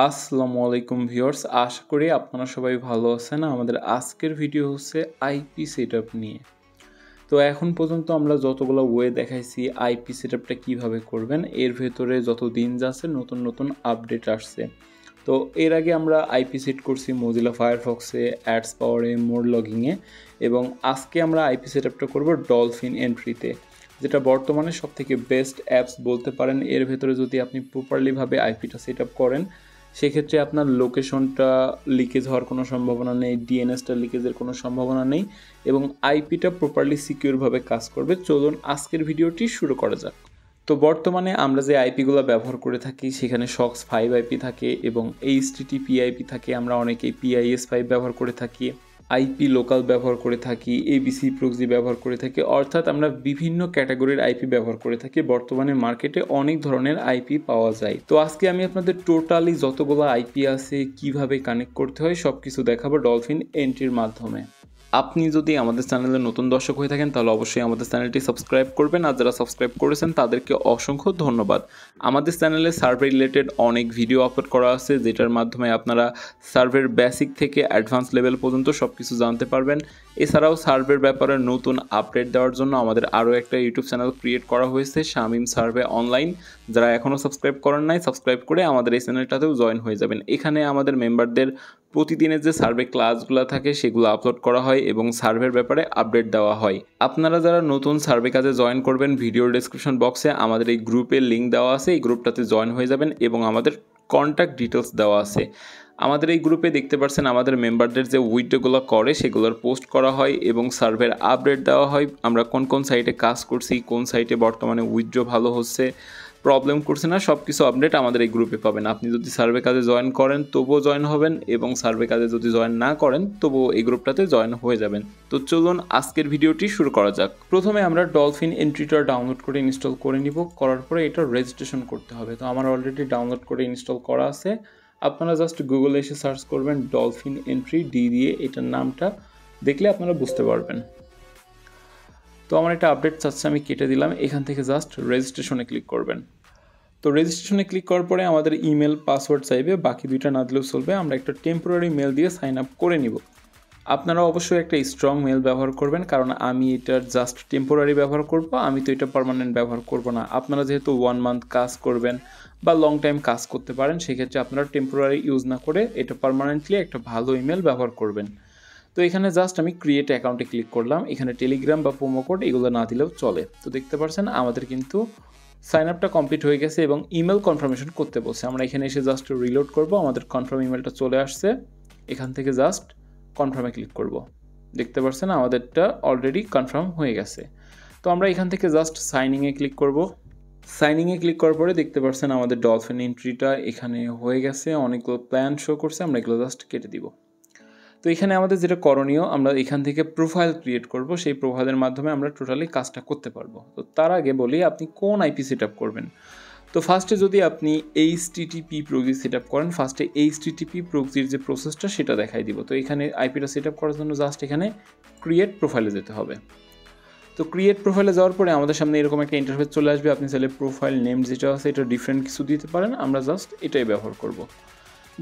আসসালামু আলাইকুম ভিউয়ার্স, আশা করি আপনারা সবাই ভালো আছেন। আমাদের আজকের ভিডিও হচ্ছে আইপি সেটআপ নিয়ে। তো এখন পর্যন্ত আমরা যতগুলো ওয়ে দেখাইছি আইপি সেটআপটা কিভাবে করবেন, এর ভেতরে যত দিন যাচ্ছে নতুন নতুন আপডেট আসছে। তো এর আগে আমরা আইপি সেট করছি মোজিলা ফায়ারফক্সে, অ্যাডস পাওয়ারে, মোড লগিংয়ে, এবং আজকে আমরা আইপি সেটআপটা করব ডলফিন এন্ট্রিতে, যেটা বর্তমানে সবথেকে বেস্ট অ্যাপস বলতে পারেন। এর ভেতরে যদি আপনি প্রপারলিভাবে আইপিটা সেটআপ করেন, সেক্ষেত্রে আপনার লোকেশনটা লিকেজ হওয়ার কোনো সম্ভাবনা নেই, ডিএনএসটা লিকেজের কোনো সম্ভাবনা নেই, এবং আইপিটা প্রপারলি সিকিউরভাবে কাজ করবে। চলুন আজকের ভিডিওটি শুরু করা যাক। তো বর্তমানে আমরা যে আইপিগুলো ব্যবহার করে থাকি সেখানে সক্স 5 আইপি থাকে এবং এইচটিটিপি আইপি থাকে। আমরা অনেকেই PIS5 ব্যবহার করে থাকি, আইপি লোকাল ব্যবহার করে থাকি, এবিসি প্রক্সি ব্যবহার করে থাকি, অর্থাৎ আমরা বিভিন্ন ক্যাটাগরির আইপি ব্যবহার করে থাকি। বর্তমানে মার্কেটে অনেক ধরনের আইপি পাওয়া যায়। তো আজকে আমি আপনাদের টোটালি যতগুলো আইপি আছে কিভাবে কানেক্ট করতে হয় সব কিছু দেখাবো ডলফিন এন্ট্রির মাধ্যমে। আপনি যদি আমাদের চ্যানেলে নতুন দর্শক হয়ে থাকেন তাহলে অবশ্যই আমাদের চ্যানেলটি সাবস্ক্রাইব করবেন, আর যারা সাবস্ক্রাইব করেছেন তাদেরকে অসংখ্য ধন্যবাদ। আমাদের চ্যানেলে সার্ভে রিলেটেড অনেক ভিডিও আপলোড করা আছে, যেটার মাধ্যমে আপনারা সার্ভের বেসিক থেকে অ্যাডভান্স লেভেল পর্যন্ত সব কিছু জানতে পারবেন। এছাড়াও সার্ভের ব্যাপারে নতুন আপডেট দেওয়ার জন্য আমাদের আরও একটা ইউটিউব চ্যানেল ক্রিয়েট করা হয়েছে, শামিম সার্ভে অনলাইন। যারা এখনও সাবস্ক্রাইব করেন নাই, সাবস্ক্রাইব করে আমাদের এই চ্যানেলটাতেও জয়েন হয়ে যাবেন। এখানে আমাদের মেম্বারদের প্রতিদিনের যে সার্ভে ক্লাসগুলো থাকে সেগুলো আপলোড করা হয় এবং সার্ভের ব্যাপারে আপডেট দেওয়া হয়। আপনারা যারা নতুন সার্ভে কাজে জয়েন করবেন, ভিডিওর ডেসক্রিপশন বক্সে আমাদের এই গ্রুপের লিঙ্ক দেওয়া আছে, এই গ্রুপটাতে জয়েন হয়ে যাবেন এবং আমাদের কন্ট্যাক্ট ডিটেলস দেওয়া আছে। আমাদের এই গ্রুপে দেখতে পাচ্ছেন আমাদের মেম্বারদের যে উইড্রোগুলো করে সেগুলোর পোস্ট করা হয় এবং সার্ভের আপডেট দেওয়া হয়। আমরা কোন কোন সাইটে কাজ করছি, কোন সাইটে বর্তমানে উইড্রো ভালো হচ্ছে, প্রবলেম করছে না, সব কিছু আপডেট আমাদের এই গ্রুপে পাবেন। আপনি যদি সার্ভে কাজে জয়েন করেন তবুও জয়েন হবেন, এবং সার্ভে কাজে যদি জয়েন না করেন তবুও এই গ্রুপটাতে জয়েন হয়ে যাবেন। তো চলুন আজকের ভিডিওটি শুরু করা যাক। প্রথমে আমরা ডলফিন এন্ট্রিটা ডাউনলোড করে ইনস্টল করে নিব। করার পরে এটা রেজিস্ট্রেশন করতে হবে। তো আমার অলরেডি ডাউনলোড করে ইনস্টল করা আছে। আপনারা জাস্ট গুগলে এসে সার্চ করবেন ডলফিন এন্ট্রি ডি দিয়ে, এটার নামটা দেখলে আপনারা বুঝতে পারবেন। তো আমার একটা আপডেট চাচ্ছে, আমি কেটে দিলাম। এখান থেকে জাস্ট রেজিস্ট্রেশনে ক্লিক করবেন। তো রেজিস্ট্রেশনে ক্লিক করার পরে আমাদের ইমেল পাসওয়ার্ড চাইবে, বাকি দুইটা না দিলেও চলবে। আমরা একটা টেম্পোরারি মেল দিয়ে সাইন আপ করে নিব। আপনারা অবশ্যই একটা স্ট্রং মেল ব্যবহার করবেন, কারণ আমি এটার জাস্ট টেম্পোরারি ব্যবহার করব, আমি তো এটা পার্মানেন্ট ব্যবহার করব না। আপনারা যেহেতু 1 মান্থ কাজ করবেন বা লং টাইম কাজ করতে পারেন, সেক্ষেত্রে আপনারা টেম্পোরারি ইউজ না করে এটা পার্মানেন্টলি একটা ভালো ইমেল ব্যবহার করবেন। তো এখানে জাস্ট আমি ক্রিয়েট অ্যাকাউন্টে ক্লিক করলাম। এখানে টেলিগ্রাম বা প্রোমো কোড এগুলো না দিলেও চলে। তো দেখতে পাচ্ছেন আমাদের কিন্তু সাইন আপটা কমপ্লিট হয়ে গেছে এবং ইমেল কনফার্মেশন করতে বলছে। আমরা এখানে এসে জাস্ট রিলোড করব, আমাদের কনফার্ম ইমেলটা চলে আসছে। এখান থেকে জাস্ট কনফার্মে ক্লিক করব। দেখতে পাচ্ছেন আমাদেরটা অলরেডি কনফার্ম হয়ে গেছে। তো আমরা এখান থেকে জাস্ট সাইনিংয়ে ক্লিক করব। সাইনিংয়ে ক্লিক করার পরে দেখতে পাচ্ছেন আমাদের ডলফিন এন্ট্রিটা এখানে হয়ে গেছে। অনেকগুলো প্ল্যান শো করছে, আমরা এগুলো জাস্ট কেটে দিব। তো এখানে আমাদের যেটা করণীয়, আমরা এখান থেকে প্রোফাইল ক্রিয়েট করব। সেই প্রোফাইলের মাধ্যমে আমরা টোটালি কাজটা করতে পারবো। তো তার আগে বলি আপনি কোন আইপি সেট আপ করবেন। তো ফার্স্টে যদি আপনি এইচটিটিপি প্রক্সি সেট আপ করেন, ফার্স্টে এইচটিটিপি প্রক্সির যে প্রসেসটা সেটা দেখাই দিব। তো এখানে আইপিটা সেট আপ করার জন্য জাস্ট এখানে ক্রিয়েট প্রোফাইলে যেতে হবে। তো ক্রিয়েট প্রোফাইলে যাওয়ার পরে আমাদের সামনে এরকম একটা ইন্টারফেস চলে আসবে। আপনি চাইলে প্রোফাইল নেম যেটা আছে এটা ডিফারেন্ট কিছু দিতে পারেন, আমরা জাস্ট এটাই ব্যবহার করব।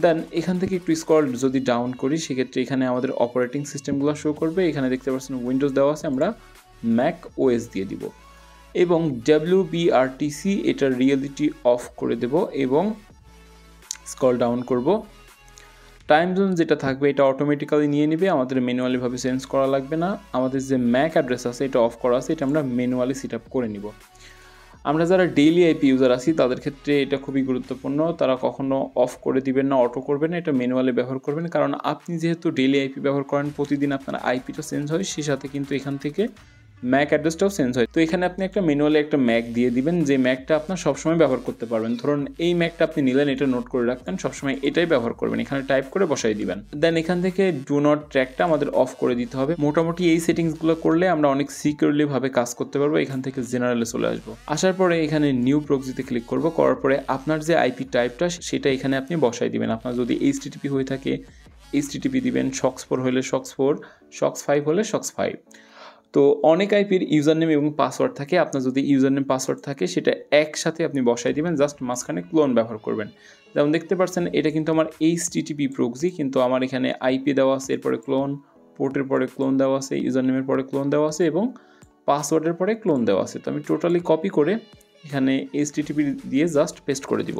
দেন এখান থেকে একটু স্ক্রল যদি ডাউন করি, সেক্ষেত্রে এখানে আমাদের অপারেটিং সিস্টেমগুলো শো করবে। এখানে দেখতে পাচ্ছেন উইন্ডোজ দেওয়া আছে, আমরা ম্যাক ওএস দিয়ে দিব এবং WBRTC এটার রিয়েলিটি অফ করে দেব এবং স্ক্রল ডাউন করব। টাইম জোন যেটা থাকবে এটা অটোমেটিক্যালি নিয়ে নেবে, আমাদের ম্যানুয়ালিভাবে চেঞ্জ করা লাগবে না। আমাদের যে ম্যাক অ্যাড্রেস আছে এটা অফ করা আছে, এটা আমরা ম্যানুয়ালি সেট আপ করে নিব। আমরা যারা ডেইলি আইপি ইউজার আছি তাদের ক্ষেত্রে এটা খুবই গুরুত্বপূর্ণ। তারা কখনো অফ করে দিবেন না, অটো করবেন না, এটা ম্যানুয়ালি ব্যবহার করবেন। কারণ আপনি যেহেতু ডেইলি আইপি ব্যবহার করেন, প্রতিদিন আপনার আইপিটা চেঞ্জ হয়, সেই সাথে কিন্তু এখান থেকে ম্যাক অ্যাড্রেসটাও চেঞ্জ হয়। তো এখানে আপনি একটা ম্যানুয়ালি একটা ম্যাক দিয়ে দিবেন, যে ম্যাকটা আপনার সবসময় ব্যবহার করতে পারবেন। ধরুন এই ম্যাকটা আপনি নিলেন, এটা নোট করে রাখবেন, সবসময় এটাই ব্যবহার করবেন, এখানে টাইপ করে বসাই দিবেন। দেন এখান থেকে ডু নট ট্র্যাকটা আমাদের অফ করে দিতে হবে। মোটামুটি এই সেটিংসগুলো করলে আমরা অনেক সিকিউরলিভাবে কাজ করতে পারবো। এখান থেকে জেনারেলে চলে আসবো। আসার পরে এখানে নিউ প্রক্সিতে ক্লিক করব। করার পরে আপনার যে আইপি টাইপটা সেটা এখানে আপনি বসাই দিবেন। আপনার যদি এইচটিটিপি হয়ে থাকে এইচটিটিপি দিবেন, সক্স 4 হলে সক্স 4, সক্স 5 হলে সক্স 5। তো অনেক আইপির ইউজার নেম এবং পাসওয়ার্ড থাকে। আপনার যদি ইউজার নেম পাসওয়ার্ড থাকে সেটা একসাথে আপনি বসাই দিবেন, জাস্ট মাঝখানে ক্লোন ব্যবহার করবেন। যেমন দেখতে পাচ্ছেন এটা কিন্তু আমার HTTP প্রক্সি, কিন্তু আমার এখানে আইপি দেওয়া আছে, এরপরে ক্লোন, পোর্টের পরে ক্লোন দেওয়া আছে, ইউজার নেমের পরে ক্লোন দেওয়া আছে এবং পাসওয়ার্ডের পরে ক্লোন দেওয়া আছে। তো আমি টোটালি কপি করে এখানে HTTP দিয়ে জাস্ট পেস্ট করে দিব।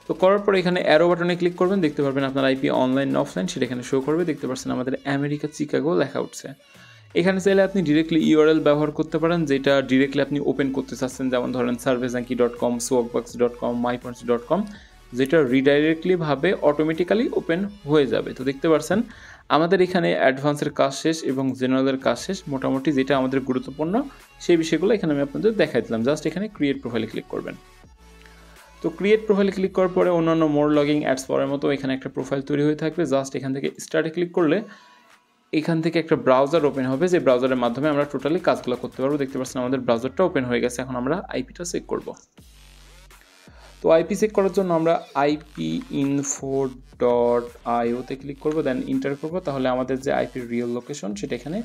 তো করার পরে এখানে অ্যারো বাটনে ক্লিক করবেন, দেখতে পারবেন আপনার আইপি অনলাইন না অফলাইন সেটা এখানে শো করবে। দেখতে পাচ্ছেন আমাদের আমেরিকা চিকাগো লেখা উঠছে। এখানে চাইলে আপনি ডিরেক্টলি ইউআরএল ব্যবহার করতে পারেন, যেটা ডিরেক্টলি আপনি ওপেন করতে চাচ্ছেন, যেমন ধরেন serviceanki.com, swagbucks.com, mypoints.com, যেটা রিডাইরেক্টলি ভাবে অটোমেটিক্যালি ওপেন হয়ে যাবে। তো দেখতে পাচ্ছেন আমাদের এখানে অ্যাডভান্সের কাজ শেষ এবং জেনারেলের কাজ শেষ। মোটামুটি যেটা আমাদের গুরুত্বপূর্ণ সেই বিষয়গুলো এখানে আমি আপনাদের দেখাই দিলাম। জাস্ট এখানে ক্রিয়েট প্রোফাইলে ক্লিক করবেন। তো ক্রিয়েট প্রোফাইলে ক্লিক করার পরে অন্যান্য মোর লগিং অ্যাডস পড়ার মতো এখানে একটা প্রোফাইল তৈরি হয়ে থাকবে। জাস্ট এখান থেকে স্টার্টে ক্লিক করলে এখান থেকে একটা ব্রাউজার ওপেন হবে, যে ব্রাউজারের মাধ্যমে আমরা টোটালি কাজগুলো করতে পারবো। দেখতে পাচ্ছেন আমাদের ব্রাউজারটা ওপেন হয়ে গেছে। এখন আমরা আইপিটা চেক করব। তো আইপি চেক করার জন্য আমরা ipinfo.io তে ক্লিক করবো, দেন ইন্টার করবো, তাহলে আমাদের যে আইপির রিয়েল লোকেশন সেটা এখানে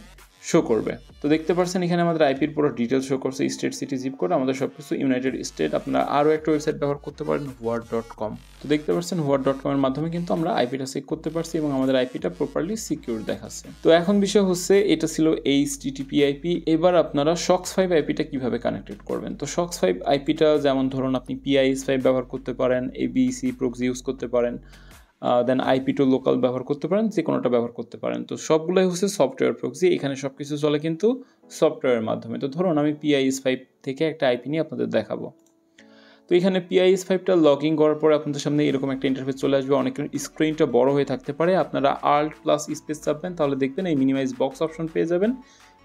শো করবে। তো দেখতে পাচ্ছেন এখানে আমাদের আইপির পুরো ডিটেলস শো করছে, স্টেট, সিটি, জিপ কোড, আমাদের সব কিছু ইউনাইটেড স্টেট। আপনারা আরও একটা ওয়েবসাইট ব্যবহার করতে পারেন, word.com। তো দেখতে পাচ্ছেন word.com এর মাধ্যমে কিন্তু আমরা আইপিটা চেক করতে পারছি এবং আমাদের আইপিটা প্রপারলি সিকিউর দেখাচ্ছে। তো এখন বিষয় হচ্ছে, এটা ছিল HTTP আইপি। এবার আপনারা SOX5 আইপিটা কিভাবে কানেক্টেড করবেন। তো SOX5 আইপিটা যেমন ধরুন আপনি PIS5 ব্যবহার করতে পারেন, ABC প্রক্সি ইউজ করতে পারেন, দেন IP2 লোকাল ব্যবহার করতে পারেন, যে কোনোটা ব্যবহার করতে পারেন। তো সবগুলোই হচ্ছে সফটওয়্যার প্রক্সি, এখানে সব কিছু চলে কিন্তু সফটওয়্যারের মাধ্যমে। তো ধরুন আমি PIS5 থেকে একটা আইপি নিয়ে আপনাদের দেখাবো। তো এখানে PIS5টা লগ ইন করার পরে আপনাদের সামনে এরকম একটা ইন্টারফেস চলে আসবে। অনেকের স্ক্রিনটা বড় হয়ে থাকতে পারে, আপনারা Alt+স্পেস চাপবেন, তাহলে দেখবেন এই মিনিমাইজ বক্স অপশন পেয়ে যাবেন।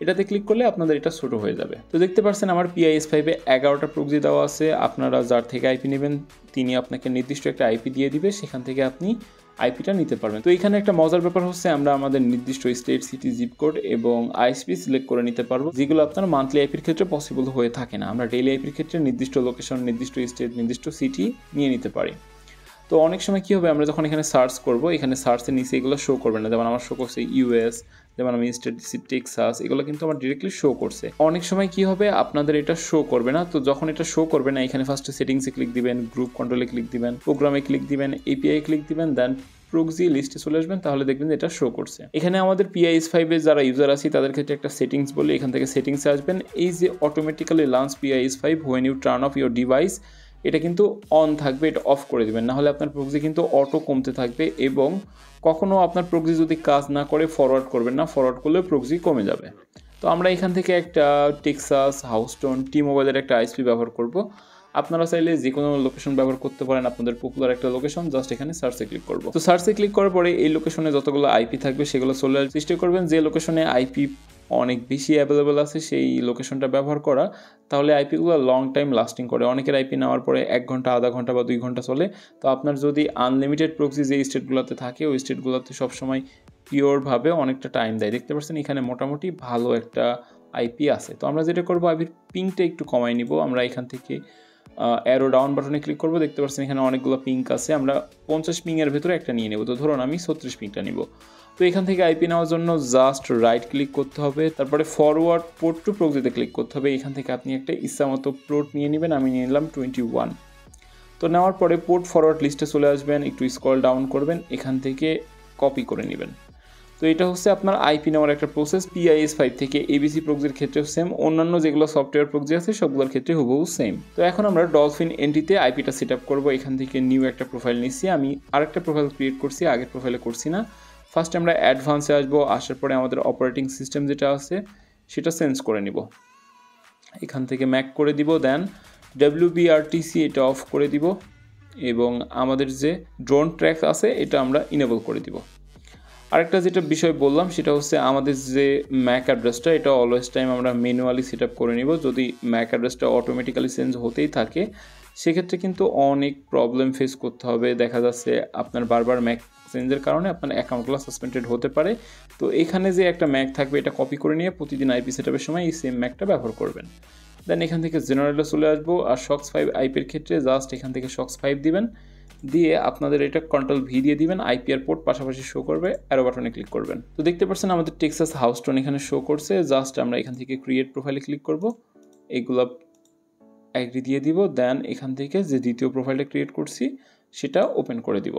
এটাতে ক্লিক করলে আপনাদের এটা ছোটো হয়ে যাবে। তো দেখতে পাচ্ছেন আমার PIS5-এ 11টা প্রক্সি দেওয়া আছে। আপনারা যার থেকে আইপি নেবেন তিনি আপনাকে নির্দিষ্ট একটা আইপি দিয়ে দিবে, সেখান থেকে আপনি আইপিটা নিতে পারবেন। তো এখানে একটা মজার ব্যাপার হচ্ছে, আমরা আমাদের নির্দিষ্ট স্টেট, সিটি, জিপ কোড এবং আইএসপি সিলেক্ট করে নিতে পারবো, যেগুলো আপনার মান্থলি আইপির ক্ষেত্রে পসিবল হয়ে থাকে না। আমরা ডেইলি আইপির ক্ষেত্রে নির্দিষ্ট লোকেশন, নির্দিষ্ট স্টেট, নির্দিষ্ট সিটি নিয়ে নিতে পারি। তো অনেক সময় কী হবে, আমরা যখন এখানে সার্চ করব, এখানে সার্চের নিচে এগুলো শো করবে না। যেমন আমার শো করছে US, যেমন আমি স্টেট টেক্সাস, এগুলো কিন্তু আমার ডিরেক্টলি শো করছে। অনেক সময় কি হবে, আপনাদের এটা শো করবে না। তো যখন এটা শো করবে না, এখানে ফার্স্টে সেটিংসে ক্লিক দিবেন, গ্রুপ কন্ট্রোলে ক্লিক দিবেন, প্রোগ্রামে ক্লিক দিবেন, API ক্লিক দিবেন, দেন প্রক্সি লিস্টে চলে আসবেন, তাহলে দেখবেন যে এটা শো করছে। এখানে আমাদের PIS5-এর যারা ইউজার আছে তাদের ক্ষেত্রে একটা সেটিংস বলে, এখান থেকে সেটিংসে আসবেন। এই যে automatically launch PIS5 when you turn off your device, এটা কিন্তু অন থাকবে, এটা অফ করে দেবেন, নাহলে আপনার প্রক্সি কিন্তু অটো কমতে থাকবে এবং কখনও আপনার প্রক্সি যদি কাজ না করে ফরওয়ার্ড করবেন না, ফরওয়ার্ড করলে প্রক্সি কমে যাবে। তো আমরা এখান থেকে একটা টেক্সাস, হাউস্টন, T-Mobile-এর একটা আইএসপি ব্যবহার করব। আপনারা চাইলে যে কোনো লোকেশন ব্যবহার করতে পারেন, আপনাদের পপুলার একটা লোকেশন। জাস্ট এখানে সার্চে ক্লিক করব। তো সার্চে ক্লিক করার পরে এই লোকেশনে যতগুলো আইপি থাকবে সেগুলো চলে চেষ্টা করবেন যে লোকেশনে আইপি অনেক বেশি অ্যাভেলেবেল আছে সেই লোকেশনটা ব্যবহার করা, তাহলে আইপিগুলো লং টাইম লাস্টিং করে। অনেকের আইপি নেওয়ার পরে 1 ঘন্টা, আধা ঘন্টা বা 2 ঘন্টা চলে। তো আপনার যদি আনলিমিটেড প্রক্সি যে স্টেটগুলোতে থাকে ওই স্টেটগুলোতে সবসময় পিওরভাবে অনেকটা টাইম দেয়। দেখতে পাচ্ছেন এখানে মোটামুটি ভালো একটা আইপি আছে। তো আমরা যেটা করবো, আইপির পিংটা একটু কমাই নিব। আমরা এখান থেকে অ্যারো ডাউন বাটনে ক্লিক করবো, দেখতে পাচ্ছেন এখানে অনেকগুলো পিঙ্ক আছে। আমরা 50 পিংয়ের ভেতরে একটা নিয়ে নেব। তো ধরুন আমি 36 পিংটা নিব। তো এখান থেকে আইপি নেওয়ার জন্য জাস্ট রাইট ক্লিক করতে হবে, তারপরে ফরওয়ার্ড পোর্ট টু প্রক্সিতে ক্লিক করতে হবে। এখান থেকে আপনি একটা ইচ্ছা মতো পোর্ট নিয়ে নেবেন, আমি নিয়ে নিলাম 21। তো নেওয়ার পরে পোর্ট ফরওয়ার্ড লিস্টে চলে আসবেন, একটু স্ক্রল ডাউন করবেন, এখান থেকে কপি করে নেবেন। তো এটা হচ্ছে আপনার আইপি নেওয়ার একটা প্রসেস। PIS5 থেকে ABC প্রক্সির ক্ষেত্রেও সেম, অন্যান্য যেগুলো সফটওয়্যার প্রক্সি আছে সবগুলোর ক্ষেত্রে হুবহু সেম। তো এখন আমরা ডলফিন এন্ট্রিতে আইপিটা সেট আপ করবো। এখান থেকে নিউ একটা প্রোফাইল নিচ্ছি, আমি আরেকটা প্রোফাইল ক্রিয়েট করছি, আগের প্রোফাইলে করছি না। ফার্স্ট আমরা অ্যাডভান্সে আসবো, আসার পরে আমাদের অপারেটিং সিস্টেম যেটা আছে সেটা চেঞ্জ করে নিব। এখান থেকে ম্যাক করে দিব, দেন WBRTC এটা অফ করে দিব এবং আমাদের যে ড্রোন ট্র্যাক আছে এটা আমরা ইনেবল করে দিব। আরেকটা যেটা বিষয় বললাম সেটা হচ্ছে আমাদের যে ম্যাক অ্যাড্রেসটা এটা অলওয়েজ টাইম আমরা ম্যানুয়ালি সেট আপ করে নিব। যদি ম্যাক অ্যাড্রেসটা অটোমেটিক্যালি চেঞ্জ হতেই থাকে সেক্ষেত্রে কিন্তু অনেক প্রবলেম ফেস করতে হবে। দেখা যাচ্ছে আপনার বারবার ম্যাক চেঞ্জের কারণে আপনার অ্যাকাউন্টগুলো সাসপেন্ডেড হতে পারে। তো এখানে যে একটা ম্যাক থাকবে এটা কপি করে নিয়ে প্রতিদিন আইপি সেট আপের সময় এই সেম ম্যাকটা ব্যবহার করবেন। দেন এখান থেকে জেনারেলে চলে আসবো, আর SOX5 আইপির ক্ষেত্রে জাস্ট এখান থেকে SOX5 দিবেন, দিয়ে আপনাদের এটা কন্ট্রোল ভি দিয়ে দিবেন, আইপি আর পোর্ট পাশাপাশি শো করবে, অ্যারো বাটনে ক্লিক করবেন। তো দেখতে পাচ্ছেন আমাদের টেক্সাস হাউস্টন এখানে শো করছে। জাস্ট আমরা এখান থেকে ক্রিয়েট প্রোফাইলে ক্লিক করব, এইগুলো অ্যাগ্রি দিয়ে দিব, দেন এখান থেকে যে দ্বিতীয় প্রোফাইলটা ক্রিয়েট করছি সেটা ওপেন করে দিব।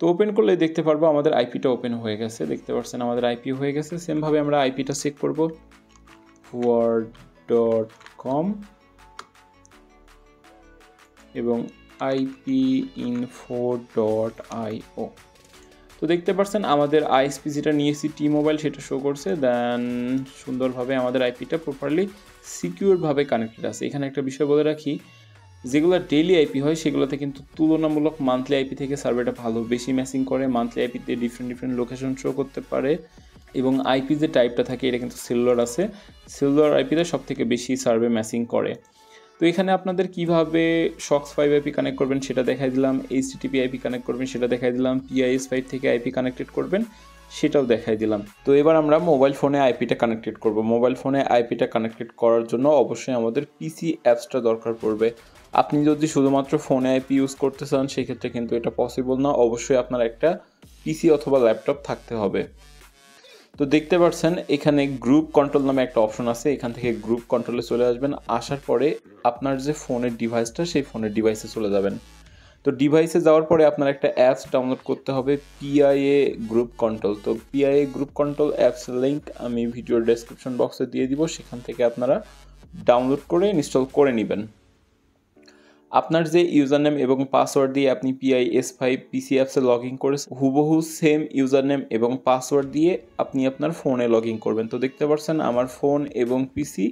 তো ওপেন করলে দেখতে পারবো আমাদের আইপিটা ওপেন হয়ে গেছে। দেখতে পাচ্ছেন আমাদের আইপি হয়ে গেছে। সেমভাবে আমরা আইপিটা চেক করব, word.com এবং ipinfo.io। তো দেখতে পাচ্ছেন আমাদের আইএসপি যেটা নিয়েছি টি মোবাইল সেটা শো করছে। দেন সুন্দরভাবে আমাদের আইপিটা প্রপারলি সিকিউরভাবে কানেক্টেড আছে। এখানে একটা বিষয় বলে রাখি, যেগুলো ডেইলি আইপি হয় সেগুলোতে কিন্তু তুলনামূলক মান্থলি আইপি থেকে সার্ভেটা ভালো, বেশি ম্যাচিং করে। মান্থলি আইপিতে ডিফারেন্ট লোকেশন শো করতে পারে এবং আইপি যে টাইপটা থাকে এটা কিন্তু সেলুলার আছে, সেলুলার আইপিতে সব থেকে বেশি সার্ভে ম্যাচিং করে। তো এখানে আপনাদের কিভাবে SOX5 আইপি কানেক্ট করবেন সেটা দেখাই দিলাম, HTTP আইপি কানেক্ট করবেন সেটা দেখাই দিলাম, PIS5 থেকে আইপি কানেক্টেড করবেন সেটাও দেখাই দিলাম। তো এবার আমরা মোবাইল ফোনে আইপিটা কানেক্টেড করব। মোবাইল ফোনে আইপিটা কানেক্টেড করার জন্য অবশ্যই আমাদের পিসি অ্যাপসটা দরকার পড়বে। আপনি যদি শুধুমাত্র ফোনে আইপি ইউজ করতে চান সেক্ষেত্রে কিন্তু এটা পসিবল না, অবশ্যই আপনার একটা পিসি অথবা ল্যাপটপ থাকতে হবে। তো দেখতে পাচ্ছেন এখানে গ্রুপ কন্ট্রোল নামে একটা অপশন আছে, এখান থেকে গ্রুপ কন্ট্রোলে চলে আসবেন। আসার পরে আপনার যে ফোনের ডিভাইসটা সেই ফোনের ডিভাইসে চলে যাবেন। তো ডিভাইসে যাওয়ার পরে আপনার একটা অ্যাপস ডাউনলোড করতে হবে, পিআইএ গ্রুপ কন্ট্রোল। তো PIA group control apps link আমি ভিডিওর ডেসক্রিপশন বক্সে দিয়ে দিব, সেখান থেকে আপনারা ডাউনলোড করে ইনস্টল করে নেবেন। আপনার যে ইউজার নেম এবং পাসওয়ার্ড দিয়ে আপনি PIS5 পিসি অ্যাপসে লগ ইন করে হুবহু সেম ইউজার নেম এবং পাসওয়ার্ড দিয়ে আপনি আপনার ফোনে লগ ইন করবেন। তো দেখতে পাচ্ছেন আমার ফোন এবং পিসি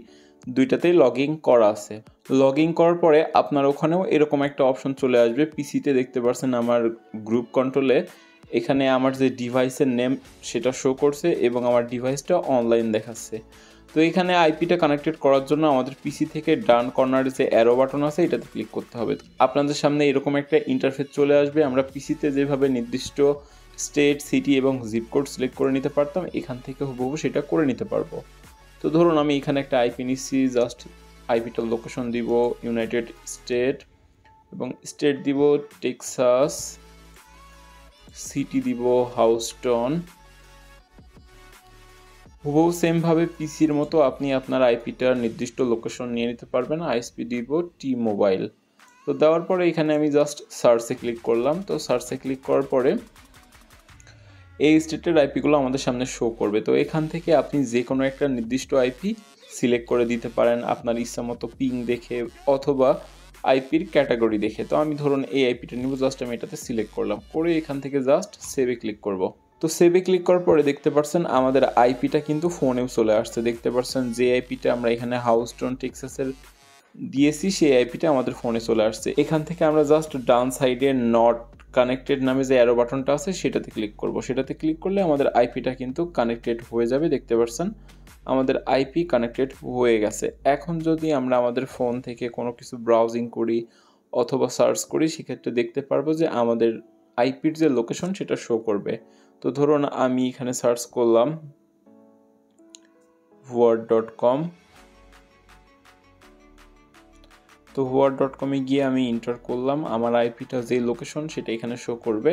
দুইটাতেই লগ ইন করা আছে। লগ ইন করার পরে আপনার ওখানেও এরকম একটা অপশন চলে আসবে। পিসিতে দেখতে পাচ্ছেন আমার গ্রুপ কন্ট্রোলে এখানে আমার যে ডিভাইসের নেম সেটা শো করছে এবং আমার ডিভাইসটা অনলাইন দেখাচ্ছে। তো এখানে আইপিটা কানেক্টেড করার জন্য আমাদের পিসি থেকে ডান কর্নারে যে অ্যারো বাটন আছে এটাতে ক্লিক করতে হবে। আপনাদের সামনে এরকম একটা ইন্টারফেস চলে আসবে। আমরা পিসিতে যেভাবে নির্দিষ্ট স্টেট, সিটি এবং জিপ কোড সিলেক্ট করে নিতে পারতাম, এখান থেকে হুবহু সেটা করে নিতে পারবো। তো ধরুন আমি এখানে একটা আইপি নিচ্ছি, জাস্ট আইপিটার লোকেশন দিব ইউনাইটেড স্টেট এবং স্টেট দিব টেক্সাস, সিটি দিব হাউস্টন। হুবহু সেমভাবে পিসির মতো আপনি আপনার আইপিটার নির্দিষ্ট লোকেশন নিয়ে নিতে পারবেন। আইএসপি দিব টি মোবাইল। তো দেওয়ার পরে এখানে আমি জাস্ট সার্চে ক্লিক করলাম। তো সার্চে ক্লিক করার পরে এই স্টেটের আইপিগুলো আমাদের সামনে শো করবে। তো এখান থেকে আপনি যে কোনো একটা নির্দিষ্ট আইপি সিলেক্ট করে দিতে পারেন আপনার ইচ্ছা মতো পিং দেখে অথবা আইপির ক্যাটাগরি দেখে। তো আমি ধরুন এই আইপিটা নিব, জাস্ট আমি এটাতে সিলেক্ট করলাম, করে এখান থেকে জাস্ট সেভে ক্লিক করব। তো সেভে ক্লিক করার পরে দেখতে পাচ্ছেন আমাদের আইপিটা কিন্তু ফোনেও চলে আসছে। দেখতে পাচ্ছেন যে আইপিটা আমরা এখানে হাউস্টন টেক্সাসের দিয়েছি সেই আইপিটা আমাদের ফোনে চলে আসছে। এখান থেকে আমরা জাস্ট ডান সাইডে নট কানেক্টেড নামে যে অ্যারো বাটনটা আছে সেটাতে ক্লিক করব। সেটাতে ক্লিক করলে আমাদের আইপিটা কিন্তু কানেক্টেড হয়ে যাবে। দেখতে পাচ্ছেন আমাদের আইপি কানেক্টেড হয়ে গেছে। এখন যদি আমরা আমাদের ফোন থেকে কোনো কিছু ব্রাউজিং করি অথবা সার্চ করি সেক্ষেত্রে দেখতে পারবো যে আমাদের আইপির যে লোকেশন সেটা শো করবে। তো ধরুন আমি এখানে সার্চ করলাম word.com। তো word.com-এ গিয়ে আমি এন্টার করলাম আমার আইপিটা যে লোকেশন সেটা এখানে শো করবে।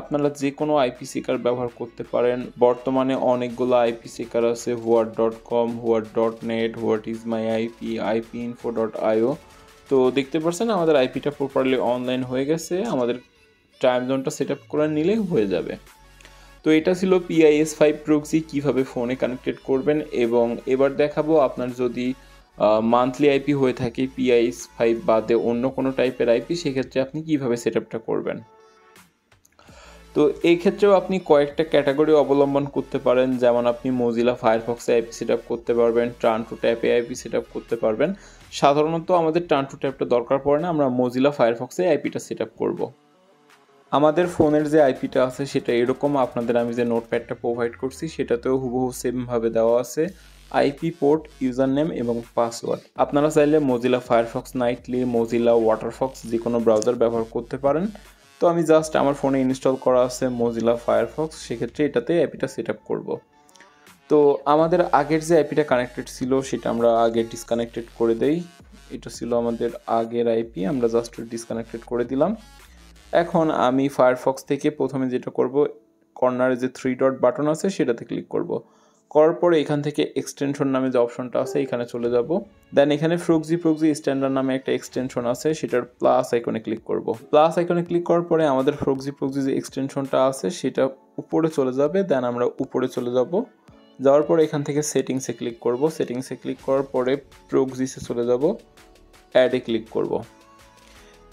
আপনারা যে কোনো আইপি সিকার ব্যবহার করতে পারেন। বর্তমানে অনেকগুলো আইপি সিকার আছে, word.com, word.net, whatismyip, ipinfo.io। তো দেখতে পাচ্ছেন আমাদের আইপিটা প্রপারলি অনলাইন হয়ে গেছে। আমাদের টাইম জোনটা সেট আপ করে নিলেই হয়ে যাবে। তো এটা ছিল PIS5 প্রক্সি কীভাবে ফোনে কানেক্টেড করবেন। এবং এবার দেখাবো আপনার যদি মান্থলি আইপি হয়ে থাকে PIS5 বাদে অন্য কোনো টাইপের আইপি, সেক্ষেত্রে আপনি কিভাবে সেট আপটা করবেন। তো এই ক্ষেত্রেও আপনি কয়েকটা ক্যাটাগরি অবলম্বন করতে পারেন, যেমন আপনি মোজিলা ফায়ারফক্সে আইপি সেট আপ করতে পারবেন, টার্ন টু ট্যাপে আইপি সেট আপ করতে পারবেন। সাধারণত আমাদের টার্ন টু ট্যাপটা দরকার পড়ে না, আমরা মোজিলা ফায়ারফক্সে আইপিটা সেট আপ করবো। আমাদের ফোনের যে আইপিটা আছে সেটা এরকম, আপনাদের আমি যে নোটপ্যাডটা প্রোভাইড করছি সেটাতেও হুবহু সেমভাবে দেওয়া আছে আইপি, পোর্ট, ইউজার নেম এবং পাসওয়ার্ড। আপনারা চাইলে মোজিলা ফায়ারফক্স নাইটলি, মোজিলা ওয়াটারফক্স যে কোনো ব্রাউজার ব্যবহার করতে পারেন। তো আমি জাস্ট আমার ফোনে ইনস্টল করা আছে মোজিলা ফায়ারফক্স, সেক্ষেত্রে এটাতে আইপিটা সেট আপ করবো। তো আমাদের আগের যে আইপিটা কানেক্টেড ছিল সেটা আমরা আগে ডিসকানেক্টেড করে দেই। এটা ছিল আমাদের আগের আইপি, আমরা জাস্ট ডিসকানেক্টেড করে দিলাম। এখন আমি ফায়ারফক্স থেকে প্রথমে যেটা করব, কর্নারে যে 3 ডট বাটন আছে সেটাতে ক্লিক করব। করার পরে এখান থেকে এক্সটেনশন নামে যে অপশনটা আছে এখানে চলে যাব। দেন এখানে প্রক্সি স্ট্যান্ডার্ড নামে একটা এক্সটেনশন আছে, সেটার প্লাস আইকনে ক্লিক করব। প্লাস আইকনে ক্লিক করার পরে আমাদের প্রক্সি যে এক্সটেনশনটা আছে সেটা উপরে চলে যাবে। দেন আমরা উপরে চলে যাব। যাওয়ার পরে এখান থেকে সেটিংসে ক্লিক করব। সেটিংসে ক্লিক করার পরে প্রক্সিসে চলে যাব, অ্যাডে ক্লিক করব।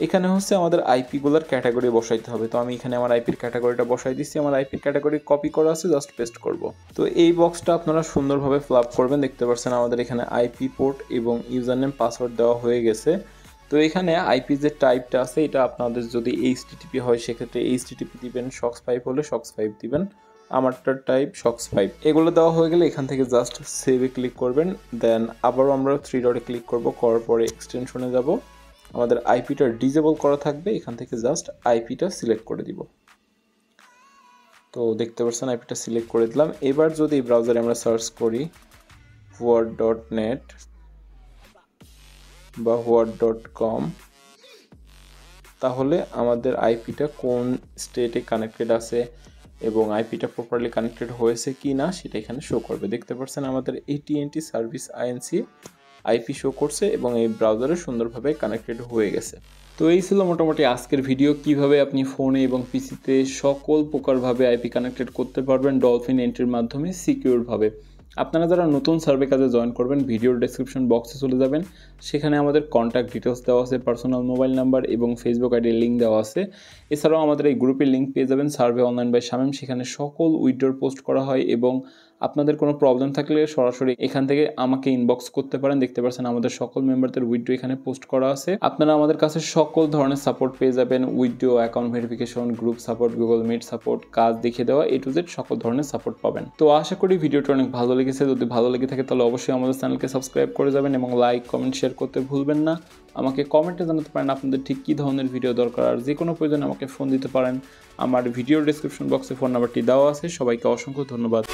এখানে হচ্ছে আমাদের আইপিগুলোর ক্যাটাগরি বসাইতে হবে। তো আমি এখানে আমার আইপির ক্যাটাগরিটা বসাই দিচ্ছি। আমার আইপির ক্যাটাগরি কপি করা আছে, জাস্ট পেস্ট করব। তো এই বক্সটা আপনারা সুন্দরভাবে ফিল আপ করবেন। দেখতে পাচ্ছেন আমাদের এখানে আইপি পোর্ট এবং ইউজার নেম পাসওয়ার্ড দেওয়া হয়ে গেছে। তো এখানে আইপি যে টাইপটা আছে এটা আপনাদের যদি HTTP হয় সেক্ষেত্রে HTTP দিবেন, SOX5 হলে SOX5 দিবেন। আমারটার টাইপ SOX5। এগুলো দেওয়া হয়ে গেলে এখান থেকে জাস্ট সেভে ক্লিক করবেন। দেন আবারও আমরা 3 ডটে ক্লিক করব। করার পরে এক্সটেনশনে যাব। আমাদের আইপিটা ডিসেবল করা থাকবে, এখান থেকে জাস্ট আইপিটা সিলেক্ট করে দিব। তো দেখতে পাচ্ছেন আইপিটা সিলেক্ট করে দিলাম। এবার যদি ব্রাউজারে আমরা সার্চ করি word.net বা word.com, তাহলে আমাদের আইপিটা কোন স্টেটে কানেক্টেড আছে এবং আইপিটা প্রপারলি কানেক্টেড হয়েছে কি না সেটা এখানে শো করবে। দেখতে পাচ্ছেন আমাদের AT&T service INC IP show করছে এবং এই ব্রাউজারে সুন্দরভাবে কানেক্টেড হয়ে গেছে। তো এই ছিল মোটামুটি আজকের ভিডিও, কিভাবে আপনি ফোনে এবং পিসিতে সকল প্রকারভাবে আইপি কানেক্টেড করতে পারবেন ডলফিন এন্ট্রির মাধ্যমে সিকিউরভাবে। আপনারা যারা নতুন সার্ভে কাজে জয়েন করবেন, ভিডিওর ডেসক্রিপশন বক্সে চলে যাবেন, সেখানে আমাদের কন্ট্যাক্ট ডিটেলস দেওয়া আছে, পার্সোনাল মোবাইল নাম্বার এবং ফেসবুক আইডির লিঙ্ক দেওয়া আছে। এছাড়াও আমাদের এই গ্রুপের লিঙ্ক পেয়ে যাবেন, সার্ভে অনলাইন বাই শামীম। সেখানে সকল উইথড্রর পোস্ট করা হয় এবং আপনাদের কোনো প্রবলেম থাকলে সরাসরি এখান থেকে আমাকে ইনবক্স করতে পারেন। দেখতে পাচ্ছেন আমাদের সকল মেম্বারদের উইথড্রো এখানে পোস্ট করা আছে। আপনারা আমাদের কাছে সকল ধরনের সাপোর্ট পেয়ে যাবেন, withdraw, account verification, group support, Google Meet support, কাজ দেখিয়ে দেওয়া, A to Z সকল ধরনের সাপোর্ট পাবেন। তো আশা করি ভিডিওটা অনেক ভালো লেগেছে। যদি ভালো লেগে থাকে তাহলে অবশ্যই আমাদের চ্যানেলকে সাবস্ক্রাইব করে যাবেন এবং লাইক, কমেন্ট, শেয়ার করতে ভুলবেন না। আমাকে কমেন্টে জানাতে পারেন আপনাদের ঠিক কী ধরনের ভিডিও দরকার, আর যে কোনো প্রয়োজনে আমাকে ফোন দিতে পারেন। আমার ভিডিওর ডেসক্রিপশন বক্সে ফোন নাম্বারটি দেওয়া আছে। সবাইকে অসংখ্য ধন্যবাদ।